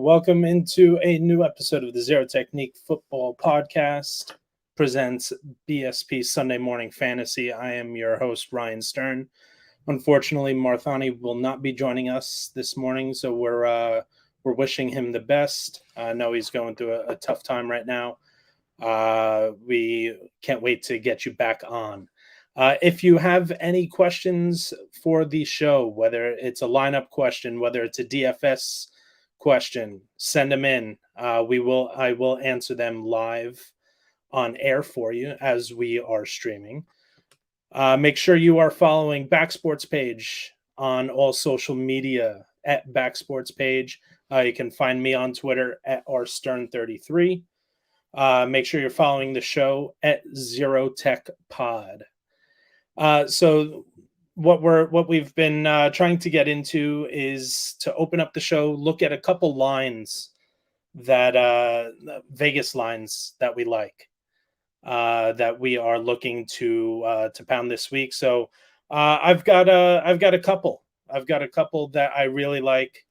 welcome into a new episode of the Zero Technique Football Podcast presents BSP Sunday Morning Fantasy. I am your host, Ryan Stern. Unfortunately, Marthony will not be joining us this morning, so we're wishing him the best. I know he's going through a tough time right now. We can't wait to get you back on. If you have any questions for the show, whether it's a lineup question, whether it's a DFS question, send them in. I will answer them live on air for you as we are streaming. Make sure you are following Backsports Page on all social media at Backsports Page. You can find me on Twitter at rstern33. Make sure you're following the show at Zero Tech Pod. So what we've been trying to get into is to open up the show, look at a couple lines that Vegas lines that we like, that we are looking to pound this week. So I've got a couple that I really like.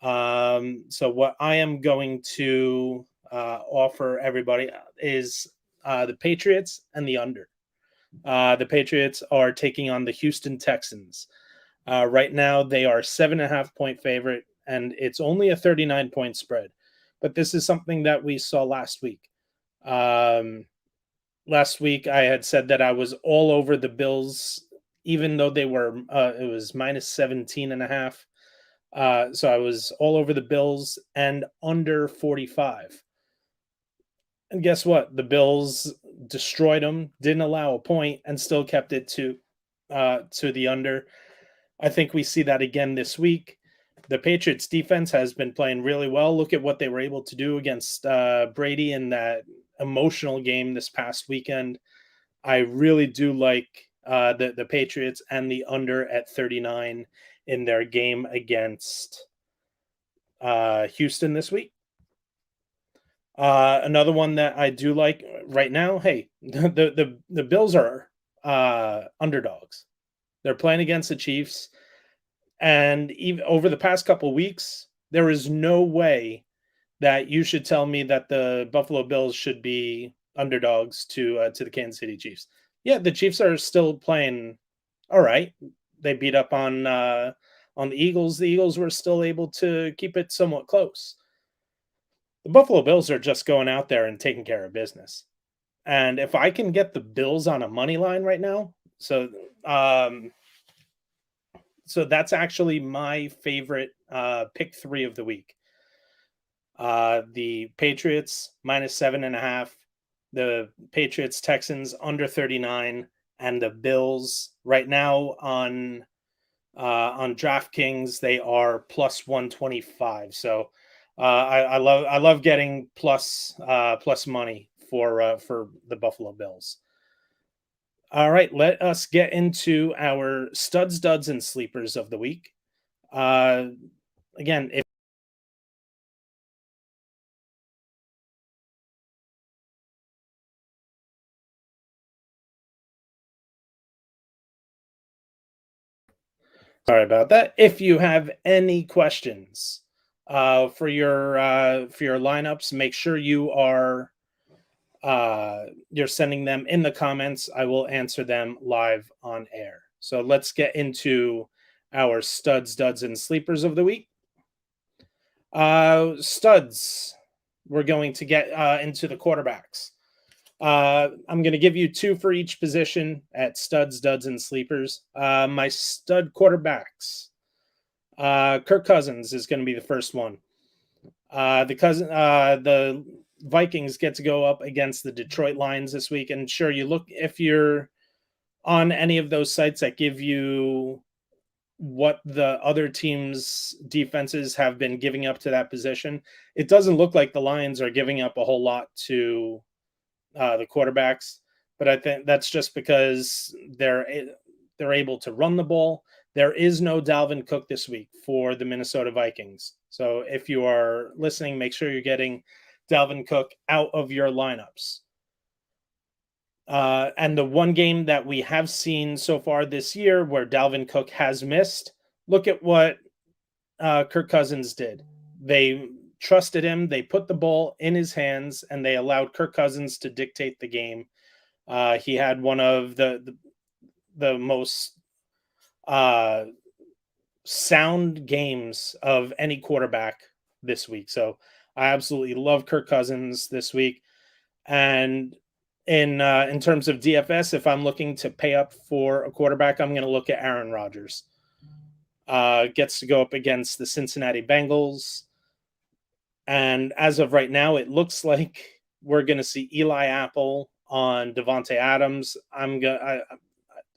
So what I am going to offer everybody is the Patriots and the under. The Patriots are taking on the Houston Texans. Right now, they are 7.5-point favorite, and it's only a 39-point spread. But this is something that we saw last week. Last week, I had said that I was all over the Bills, even though they were it was minus 17.5. So I was all over the Bills and under 45. And guess what? The Bills destroyed them, didn't allow a point, and still kept it to the under. I think we see that again this week. The Patriots defense has been playing really well. Look at what they were able to do against Brady in that emotional game this past weekend. I really do like the Patriots and the under at 39 in their game against Houston this week. Another one that I do like right now, hey, the Bills are underdogs. They're playing against the Chiefs, and even over the past couple of weeks, there is no way that you should tell me that the Buffalo Bills should be underdogs to the Kansas City Chiefs. Yeah, the Chiefs are still playing all right. They beat up on the Eagles. The Eagles were still able to keep it somewhat close. The Buffalo Bills are just going out there and taking care of business. And if I can get the Bills on a money line right now, so that's actually my favorite pick 3 of the week. The Patriots minus 7.5, the Patriots Texans under 39, and the Bills right now on DraftKings they are plus 125. So I love getting plus money for the Buffalo Bills. All right, let us get into our studs, duds, and sleepers of the week. Again, sorry about that. If you have any questions for your lineups, make sure you are you're sending them in the comments. I will answer them live on air. So let's get into our studs, duds, and sleepers of the week. Studs, we're going to get into the quarterbacks. I'm going to give you 2 for each position at studs, duds, and sleepers. My stud quarterbacks. Kirk Cousins is going to be the first one. The Vikings get to go up against the Detroit Lions this week. And sure, you look, if you're on any of those sites that give you what the other teams' defenses have been giving up to that position, it doesn't look like the Lions are giving up a whole lot to the quarterbacks. But I think that's just because they're able to run the ball. There is no Dalvin Cook this week for the Minnesota Vikings. So if you are listening, make sure you're getting Dalvin Cook out of your lineups. And the one game that we have seen so far this year where Dalvin Cook has missed, look at what Kirk Cousins did. They trusted him. They put the ball in his hands, and they allowed Kirk Cousins to dictate the game. He had one of the most sound games of any quarterback this week. So I absolutely love Kirk Cousins this week. And in terms of DFS, if I'm looking to pay up for a quarterback, I'm going to look at Aaron Rodgers. Gets to go up against the Cincinnati Bengals. And as of right now, it looks like we're going to see Eli Apple on Devontae Adams.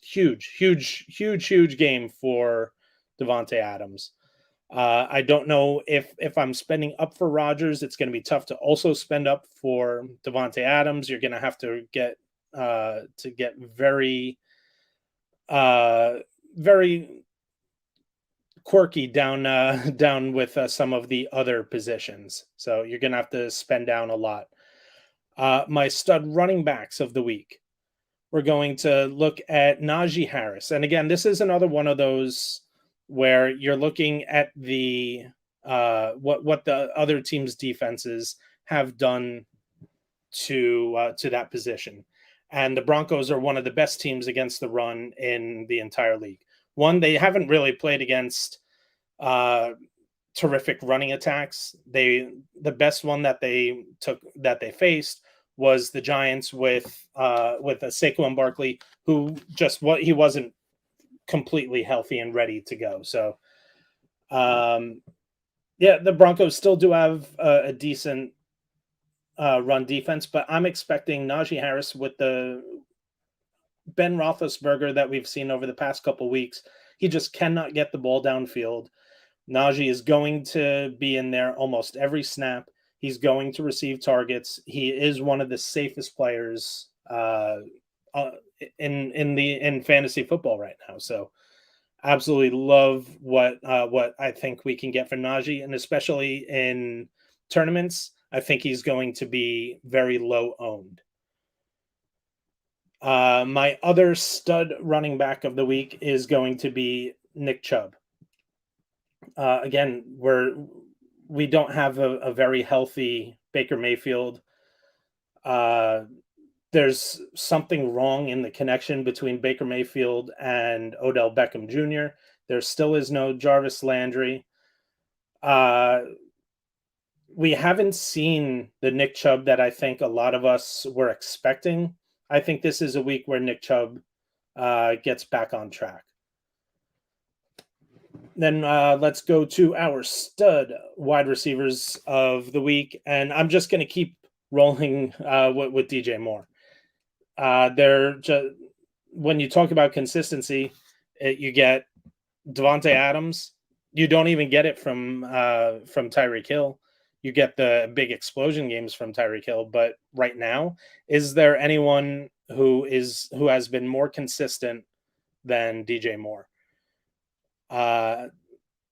Huge game for Devontae Adams. I don't know if I'm spending up for Rodgers. It's going to be tough to also spend up for Devontae Adams. You're going to have to get very quirky down with some of the other positions. So you're going to have to spend down a lot. My stud running backs of the week. We're going to look at Najee Harris. And again, this is another one of those where you're looking at the what the other team's defenses have done to that position. And the Broncos are one of the best teams against the run in the entire league. One, they haven't really played against terrific running attacks. The best one that they faced was the Giants with a Saquon Barkley, who he wasn't completely healthy and ready to go. So, the Broncos still do have a decent run defense, but I'm expecting Najee Harris with the Ben Roethlisberger that we've seen over the past couple weeks. He just cannot get the ball downfield. Najee is going to be in there almost every snap. He's going to receive targets. He is one of the safest players in fantasy football right now. So, absolutely love what I think we can get from Najee, and especially in tournaments, I think he's going to be very low owned. My other stud running back of the week is going to be Nick Chubb. Again, we don't have a very healthy Baker Mayfield. There's something wrong in the connection between Baker Mayfield and Odell Beckham Jr. There still is no Jarvis Landry. We haven't seen the Nick Chubb that I think a lot of us were expecting. I think this is a week where Nick Chubb gets back on track. Then let's go to our stud wide receivers of the week. And I'm just going to keep rolling with DJ Moore. They're just, when you talk about consistency, you get Devontae Adams. You don't even get it from Tyreek Hill. You get the big explosion games from Tyreek Hill. But right now, is there anyone who has been more consistent than DJ Moore? I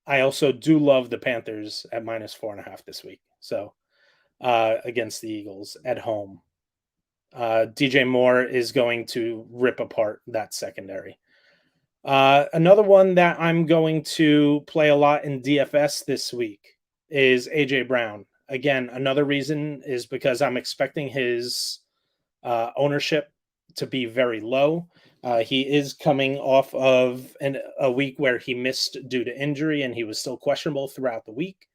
also do love the Panthers at -4.5 this week. So against the Eagles at home. DJ Moore is going to rip apart that secondary. Another one that I'm going to play a lot in DFS this week is AJ Brown. Again, another reason is because I'm expecting his ownership to be very low. He is coming off of a week where he missed due to injury, and he was still questionable throughout the week.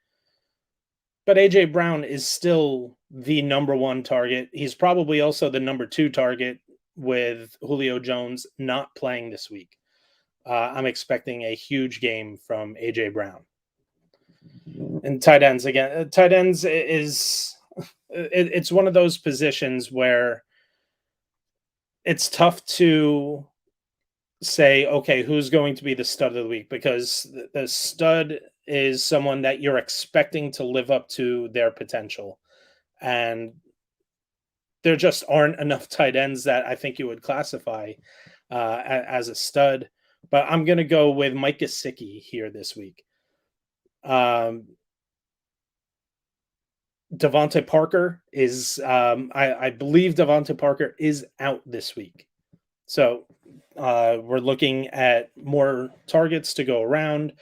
But AJ Brown is still the number one target. He's probably also the number 2 target with Julio Jones not playing this week. I'm expecting a huge game from AJ Brown. And tight ends again. Tight ends it's one of those positions where it's tough to say, okay, who's going to be the stud of the week? Because the stud is someone that you're expecting to live up to their potential. And there just aren't enough tight ends that I think you would classify as a stud. But I'm going to go with Mike Gesicki here this week. Devontae Parker is, I believe Devontae Parker is out this week. So we're looking at more targets to go around.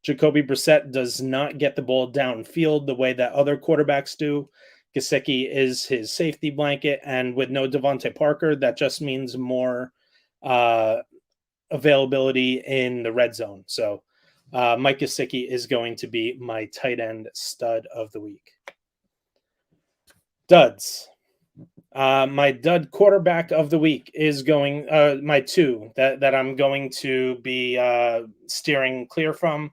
Jacoby Brissett does not get the ball downfield the way that other quarterbacks do. Gesicki is his safety blanket, and with no Devontae Parker, that just means more availability in the red zone. So Mike Gesicki is going to be my tight end stud of the week. Duds. My dud quarterback of the week is going my two that I'm going to be steering clear from.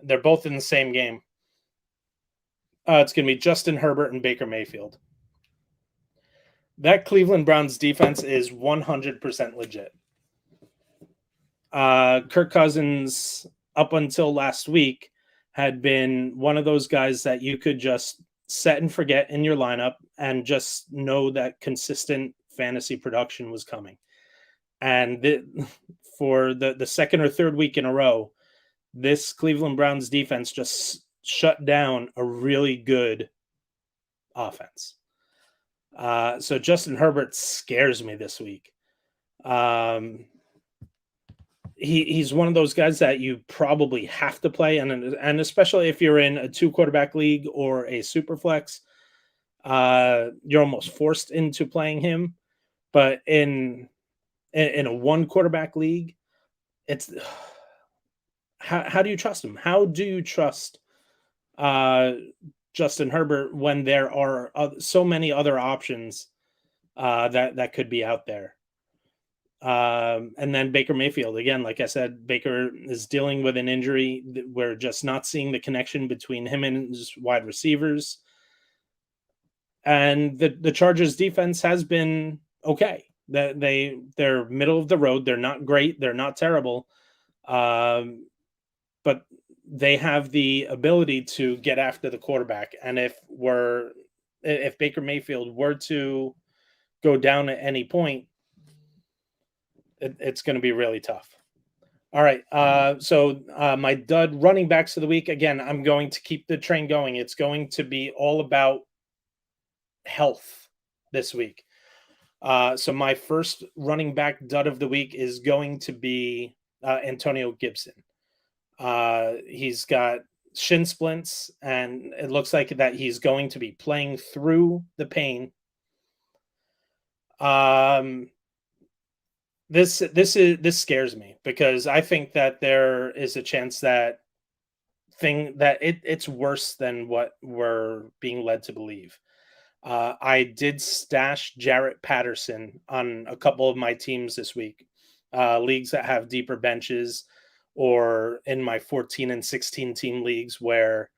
They're both in the same game. It's going to be Justin Herbert and Baker Mayfield. That Cleveland Browns defense is 100% legit. Kirk Cousins, up until last week, had been one of those guys that you could just set and forget in your lineup and just know that consistent fantasy production was coming. And for the second or third week in a row, this Cleveland Browns defense just shut down a really good offense. So Justin Herbert scares me this week. He's one of those guys that you probably have to play, and especially if you're in a 2-quarterback league or a super flex, you're almost forced into playing him. But in a 1-quarterback league, it's how do you trust him? How do you trust Justin Herbert when there are so many other options that could be out there? And then Baker Mayfield, again, like I said, Baker is dealing with an injury. We're just not seeing the connection between him and his wide receivers. And the Chargers defense has been okay. They're middle of the road. They're not great. They're not terrible. But they have the ability to get after the quarterback. And if Baker Mayfield were to go down at any point, it's going to be really tough. All right. So my dud running backs of the week, again, I'm going to keep the train going. It's going to be all about health this week. So my first running back dud of the week is going to be Antonio Gibson. He's got shin splints, and it looks like that he's going to be playing through the pain. This scares me because I think that there is a chance that it's worse than what we're being led to believe. I did stash Jarrett Patterson on a couple of my teams this week, leagues that have deeper benches, or in my 14 and 16 team leagues where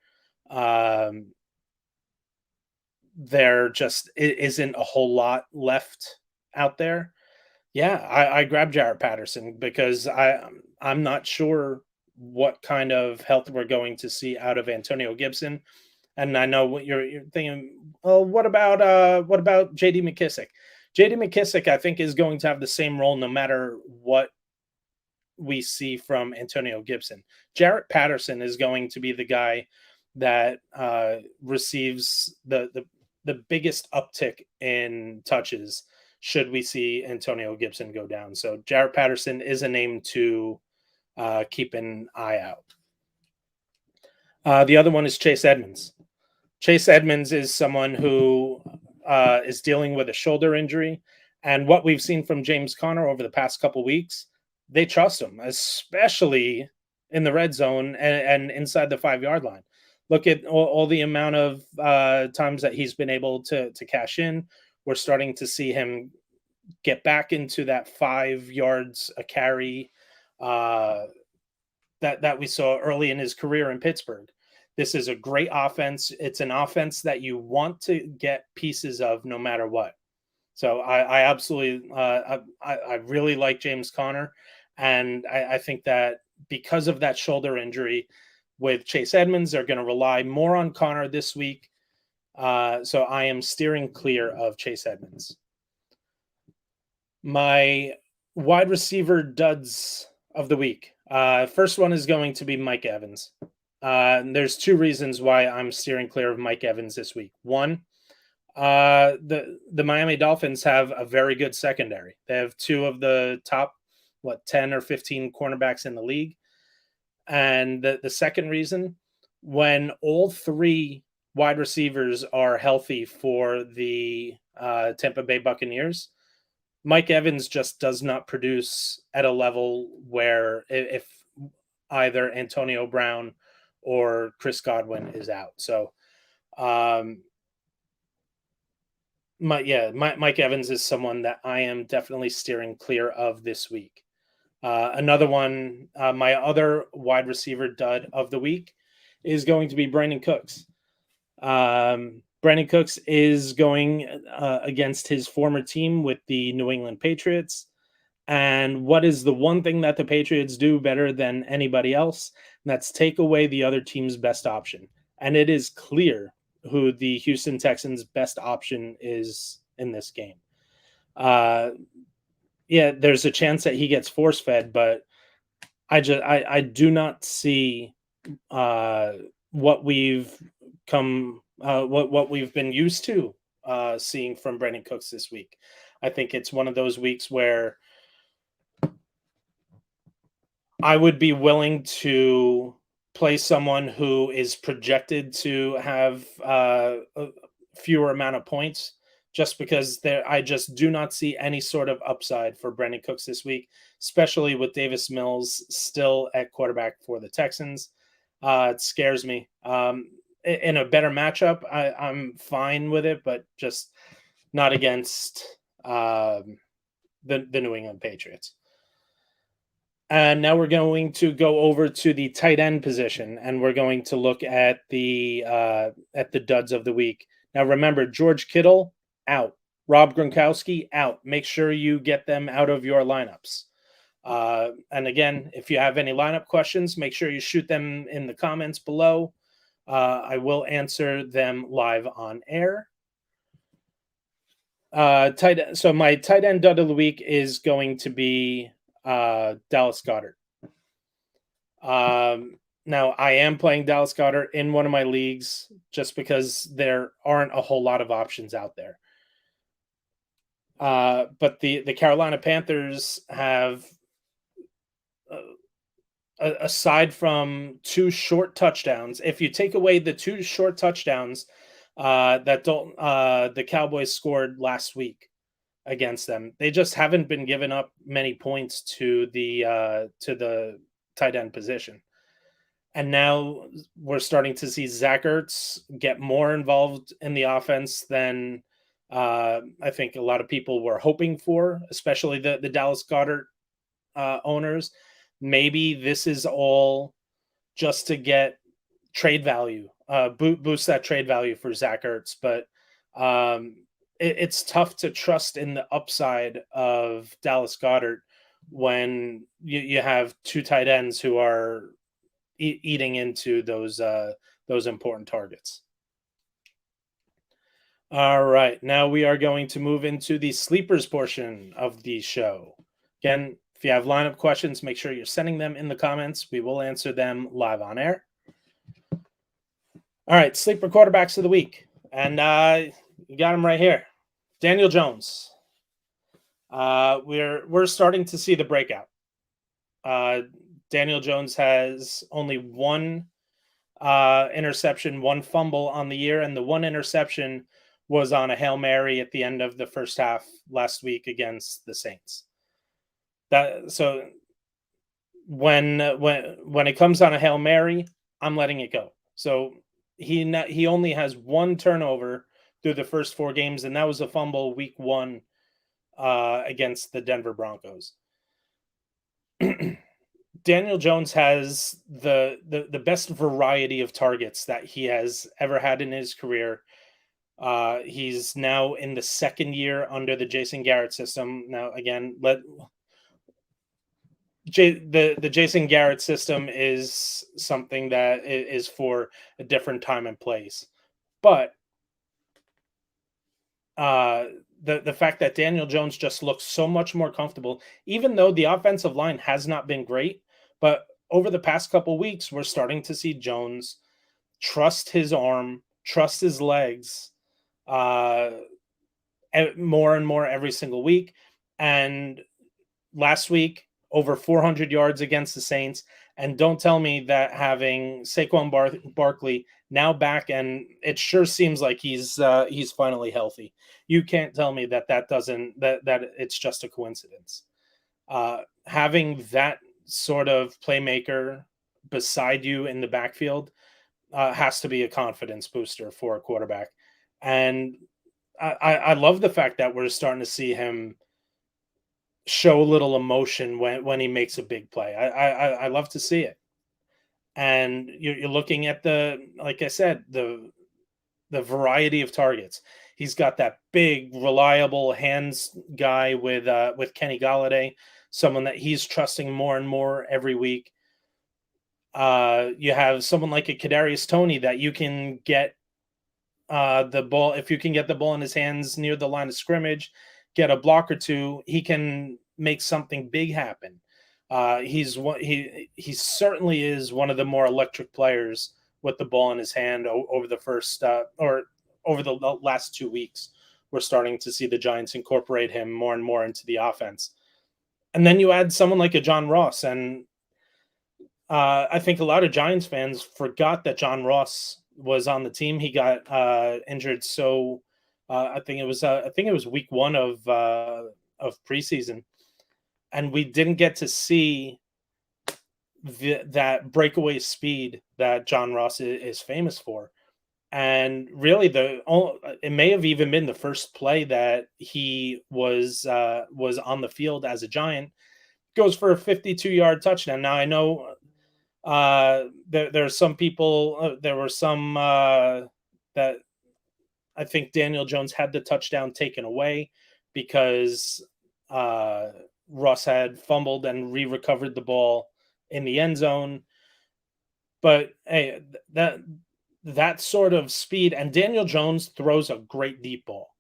there just isn't a whole lot left out there. Yeah, I grabbed Jarrett Patterson because I'm not sure what kind of health we're going to see out of Antonio Gibson. And I know what you're thinking, well, what about JD McKissick? JD McKissick, I think, is going to have the same role no matter what we see from Antonio Gibson. Jarrett Patterson is going to be the guy that receives the biggest uptick in touches should we see Antonio Gibson go down. So Jarrett Patterson is a name to keep an eye out. The other one is Chase Edmonds. Chase Edmonds is someone who is dealing with a shoulder injury. And what we've seen from James Conner over the past couple weeks, they trust him, especially in the red zone and inside the 5-yard line. Look at all the amount of times that he's been able to cash in. We're starting to see him get back into that 5 yards a carry that we saw early in his career in Pittsburgh. This is a great offense. It's an offense that you want to get pieces of no matter what. So I absolutely, I really like James Conner. And I think that because of that shoulder injury with Chase Edmonds, they're going to rely more on Conner this week. So I am steering clear of Chase Edmonds. My wide receiver duds of the week. First one is going to be Mike Evans. There's 2 reasons why I'm steering clear of Mike Evans this week. One, the Miami Dolphins have a very good secondary. They have 2 of the top 10 or 15 cornerbacks in the league. And the second reason, when all three wide receivers are healthy for the Tampa Bay Buccaneers, Mike Evans just does not produce at a level where if either Antonio Brown or Chris Godwin is out. So, um, Mike Evans is someone that I am definitely steering clear of this week. Another one, my other wide receiver dud of the week is going to be Brandon Cooks. Brandon Cooks is going against his former team with the New England Patriots. And what is the one thing that the Patriots do better than anybody else? And that's take away the other team's best option. And it is clear who the Houston Texans' best option is in this game. Yeah, there's a chance that he gets force fed, but I do not see what we've what we've been used to seeing from Brandon Cooks this week. I think it's one of those weeks where I would be willing to play someone who is projected to have a fewer amount of points, just because I just do not see any sort of upside for Brandon Cooks this week, especially with Davis Mills still at quarterback for the Texans. It scares me. In a better matchup, I'm fine with it, but just not against the New England Patriots. And now we're going to go over to the tight end position, and we're going to look at the duds of the week. Now, remember, George Kittle out, Rob Gronkowski out. Make sure you get them out of your lineups. And again, if you have any lineup questions, make sure you shoot them in the comments below. I will answer them live on air. So my tight end dud of the week is going to be Dallas Goedert. Now I am playing Dallas Goedert in one of my leagues just because there aren't a whole lot of options out there. But the Carolina Panthers have, aside from two short touchdowns, if you take away the two short touchdowns that the Cowboys scored last week against them, they just haven't been giving up many points to the tight end position. And now we're starting to see Zach Ertz get more involved in the offense than I think a lot of people were hoping for, especially the Dallas Goedert owners. Maybe this is all just to get trade value, boost that trade value for Zach Ertz. But it's tough to trust in the upside of Dallas Goedert when you have two tight ends who are eating into those important targets. All right, now we are going to move into the sleepers portion of the show. Again, if you have lineup questions, make sure you're sending them in the comments. We will answer them live on air. All right, sleeper quarterbacks of the week. And you got him right here. Daniel Jones. We're starting to see the breakout. Daniel Jones has only one interception, one fumble on the year, and the one interception was on a Hail Mary at the end of the first half last week against the Saints. So when it comes on a Hail Mary, I'm letting it go. So he only has one turnover through the first four games, and that was a fumble week 1 against the Denver Broncos. Daniel Jones has the best variety of targets that he has ever had in his career. He's now in the second year under the Jason Garrett system. Now, again, the Jason Garrett system is something that is for a different time and place. But the fact that Daniel Jones just looks so much more comfortable, even though the offensive line has not been great, but over the past couple weeks, we're starting to see Jones trust his arm, trust his legs, more and more every single week. And last week, over 400 yards against the Saints. And don't tell me that having Saquon Barkley now back, and it sure seems like he's finally healthy. You can't tell me that it's just a coincidence. Having that sort of playmaker beside you in the backfield has to be a confidence booster for a quarterback. And I love the fact that we're starting to see him show a little emotion when he makes a big play. I love to see it. And you're looking at like I said, the variety of targets. He's got that big, reliable hands guy with Kenny Galladay, someone that he's trusting more and more every week. You have someone like a Kadarius Toney that you can get the ball. If you can get the ball in his hands near the line of scrimmage, get a block or two, he can make something big happen. He certainly is one of the more electric players with the ball in his hand over the last 2 weeks. We're starting to see the Giants incorporate him more and more into the offense. And then you add someone like a John Ross, and I think a lot of Giants fans forgot that John Ross was on the team. He got injured, so I think it was week 1 of preseason, and we didn't get to see that breakaway speed that John Ross is famous for. And really, it may have even been the first play that he was on the field as a Giant. Goes for a 52-yard touchdown. Now I know there's some people. There were some that I think Daniel Jones had the touchdown taken away because Russ had fumbled and re-recovered the ball in the end zone. But hey, that sort of speed, and Daniel Jones throws a great deep ball.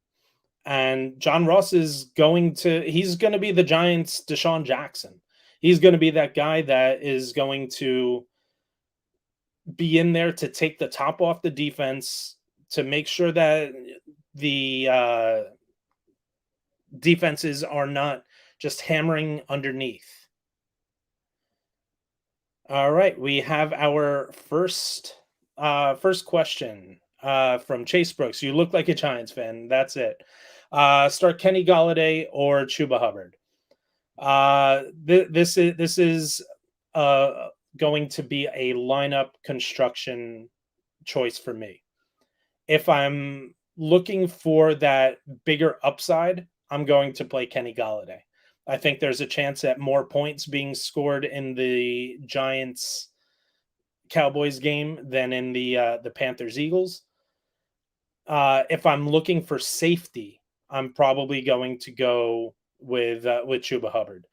And John Ross he's going to be the Giants' Deshaun Jackson. He's going to be that guy that is going to be in there to take the top off the defense, to make sure that the defenses are not just hammering underneath. All right, we have our first question from Chase Brooks. You look like a Giants fan. That's it. Start Kenny Galladay or Chuba Hubbard. This is going to be a lineup construction choice for me. If I'm looking for that bigger upside, I'm going to play Kenny Galladay. I think there's a chance at more points being scored in the Giants Cowboys game than in the Panthers Eagles. If I'm looking for safety, I'm probably going to go with Chuba Hubbard.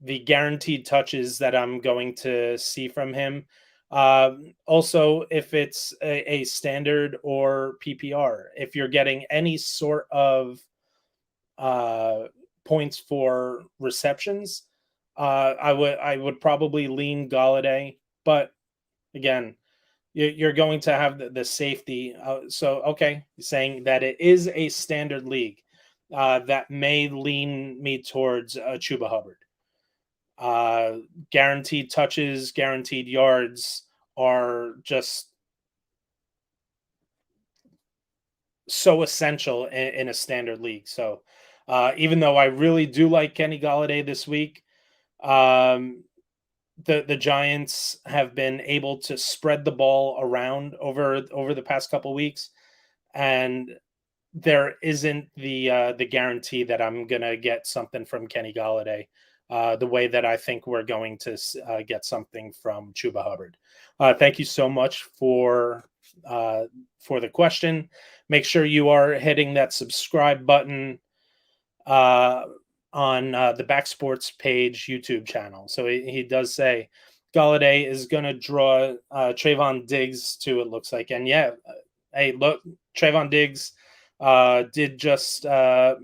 The guaranteed touches that I'm going to see from him. Also, if it's a standard or PPR, if you're getting any sort of points for receptions, I would probably lean Galladay. But again, you're going to have the safety. Okay, saying that it is a standard league, that may lean me towards Chuba Hubbard. Guaranteed touches, guaranteed yards are just so essential in a standard league. So even though I really do like Kenny Galladay this week, the Giants have been able to spread the ball around over the past couple weeks, and there isn't the guarantee that I'm gonna get something from Kenny Galladay the way that I think we're going to get something from Chuba Hubbard. Thank you so much for the question. Make sure you are hitting that subscribe button on the Back Sports page YouTube channel. So he does say Galladay is going to draw Trayvon Diggs too, it looks like. And yeah, hey, look, Trayvon Diggs did just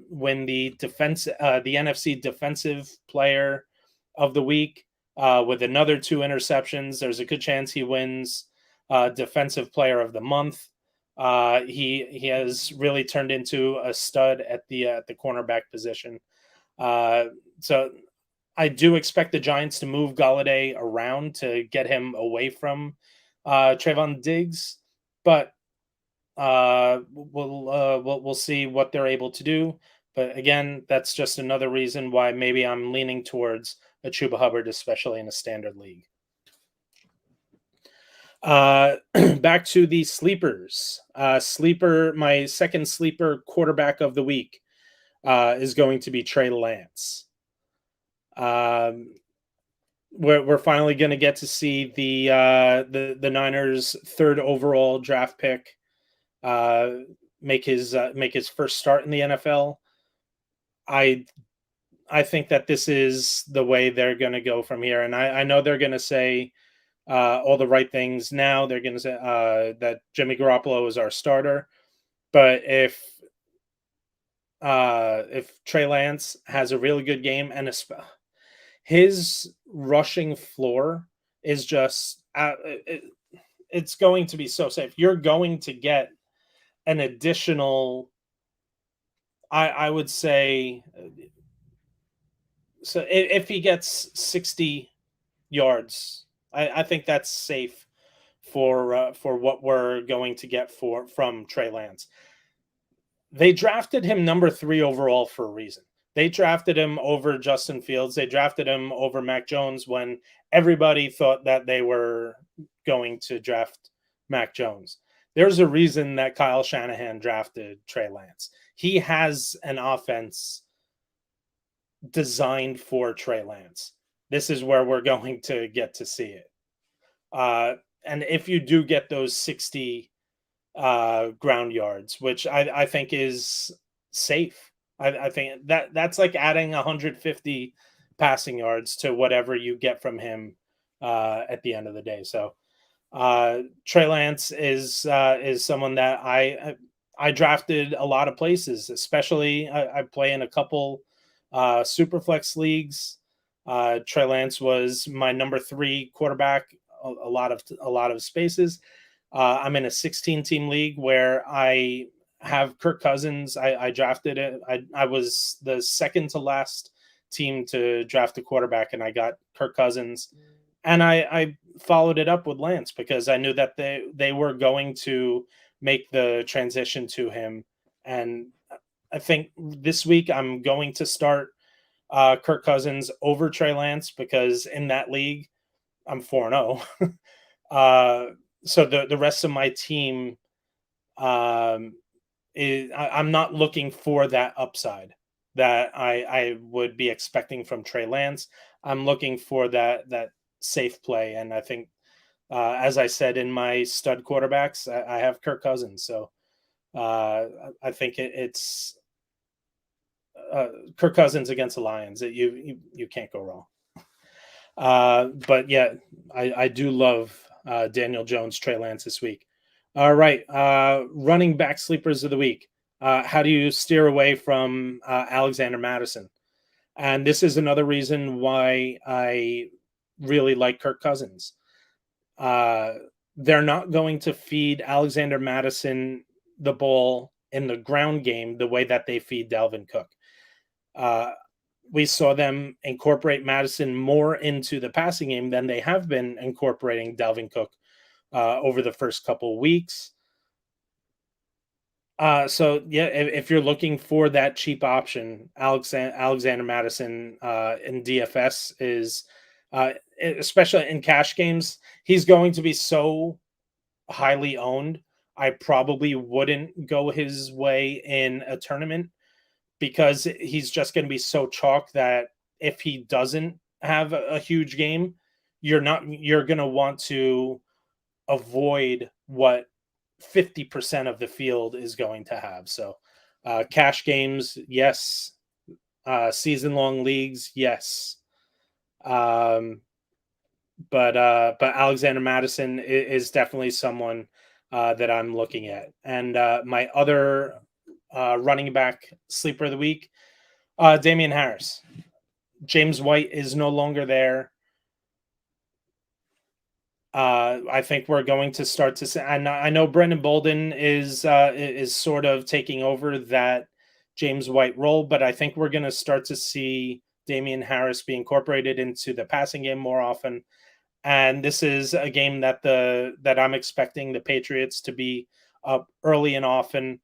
win the NFC Defensive Player of the Week with another 2 interceptions. There's a good chance he wins Defensive Player of the Month. He has really turned into a stud at the cornerback position. So I do expect the Giants to move Galladay around to get him away from Trayvon Diggs, but we'll see what they're able to do. But again, that's just another reason why maybe I'm leaning towards a Chuba Hubbard, especially in a standard league. Back to the sleepers. My second sleeper quarterback of the week is going to be Trey Lance. We're finally going to get to see the Niners' third overall draft pick make his first start in the NFL. I think that this is the way they're going to go from here, and I know they're going to say all the right things now. They're going to say that Jimmy Garoppolo is our starter, but if Trey Lance has a really good game and his rushing floor is just it's going to be so safe. You're going to get an additional, I would say, so if he gets 60 yards, I think that's safe for what we're going to get from Trey Lance. They drafted him number 3 overall for a reason. They drafted him over Justin Fields. They drafted him over Mac Jones when everybody thought that they were going to draft Mac Jones. There's a reason that Kyle Shanahan drafted Trey Lance. He has an offense designed for Trey Lance. This is where we're going to get to see it. And if you do get those 60 ground yards, which I think is safe. I think that's like adding 150 passing yards to whatever you get from him at the end of the day. So Trey Lance is someone that I drafted a lot of places, especially I play in a couple Superflex leagues. Trey Lance was my number 3 quarterback, a lot of spaces. I'm in a 16-team league where I have Kirk Cousins. I drafted it. I was the second to last team to draft a quarterback, and I got Kirk Cousins. And I followed it up with Lance because I knew that they were going to make the transition to him. And I think this week I'm going to start Kirk Cousins over Trey Lance because in that league I'm 4-0. So the rest of my team I'm not looking for that upside that I would be expecting from Trey Lance. I'm looking for that safe play, and I think as I said in my stud quarterbacks, I have Kirk Cousins. So I think it's Kirk Cousins against the Lions. You can't go wrong. But yeah, I do love Daniel Jones, Trey Lance this week. All right, running back sleepers of the week. How do you steer away from Alexander Mattison? And this is another reason why I really like Kirk Cousins. They're not going to feed Alexander Mattison the ball in the ground game the way that they feed Dalvin Cook. We saw them incorporate Mattison more into the passing game than they have been incorporating Dalvin Cook over the first couple of weeks. So yeah, if you're looking for that cheap option, Alexander Mattison in DFS is, especially in cash games, he's going to be so highly owned. I probably wouldn't go his way in a tournament because he's just going to be so chalk that if he doesn't have a huge game, you're going to want to avoid what 50% of the field is going to have. So cash games, yes. Season-long leagues, yes. But Alexander Mattison is definitely someone that I'm looking at. And my other running back sleeper of the week, Damian Harris. James White is no longer there. I think we're going to start to see. I know Brendan Bolden is sort of taking over that James White role, but I think we're going to start to see Damian Harris be incorporated into the passing game more often. And this is a game that I'm expecting the Patriots to be up early and often.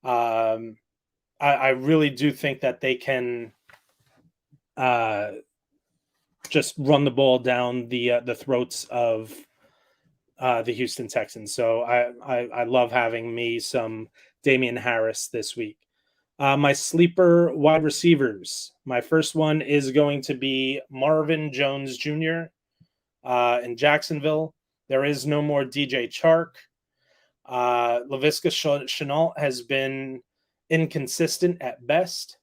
I really do think that they can just run the ball down the throats of the Houston Texans. So I love having me some Damian Harris this week. My sleeper wide receivers. My first one is going to be Marvin Jones Jr. In Jacksonville. There is no more DJ Chark. Laviska Shenault has been inconsistent at best.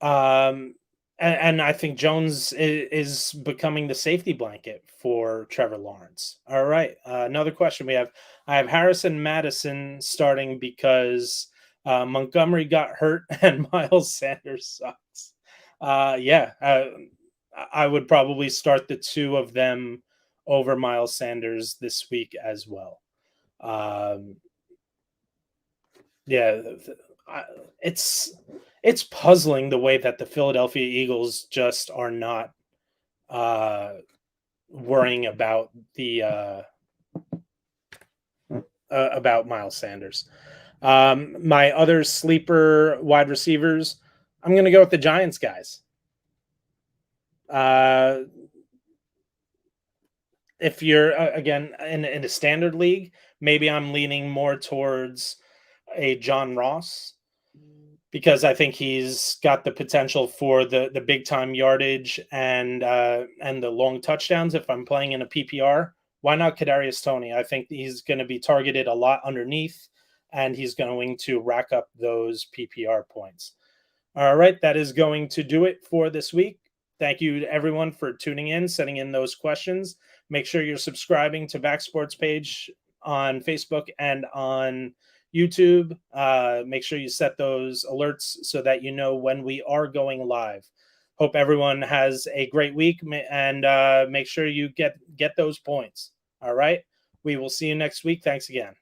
And I think Jones is becoming the safety blanket for Trevor Lawrence. All right. Another question I have Harrison Madison starting because Montgomery got hurt and Miles Sanders sucks. I would probably start the two of them over Miles Sanders this week as well. It's puzzling the way that the Philadelphia Eagles just are not worrying about about Miles Sanders. My other sleeper wide receivers, I'm going to go with the Giants guys. If you're again in a standard league, maybe I'm leaning more towards a John Ross, because I think he's got the potential for the big time yardage and the long touchdowns. If I'm playing in a PPR, why not Kadarius Toney? I think he's going to be targeted a lot underneath, and he's going to rack up those PPR points. All right, that is going to do it for this week. Thank you to everyone for tuning in, sending in those questions. Make sure you're subscribing to Back Sports page on Facebook and on YouTube. Make sure you set those alerts so that you know when we are going live. Hope everyone has a great week, and make sure you get those points. All right. We will see you next week. Thanks again.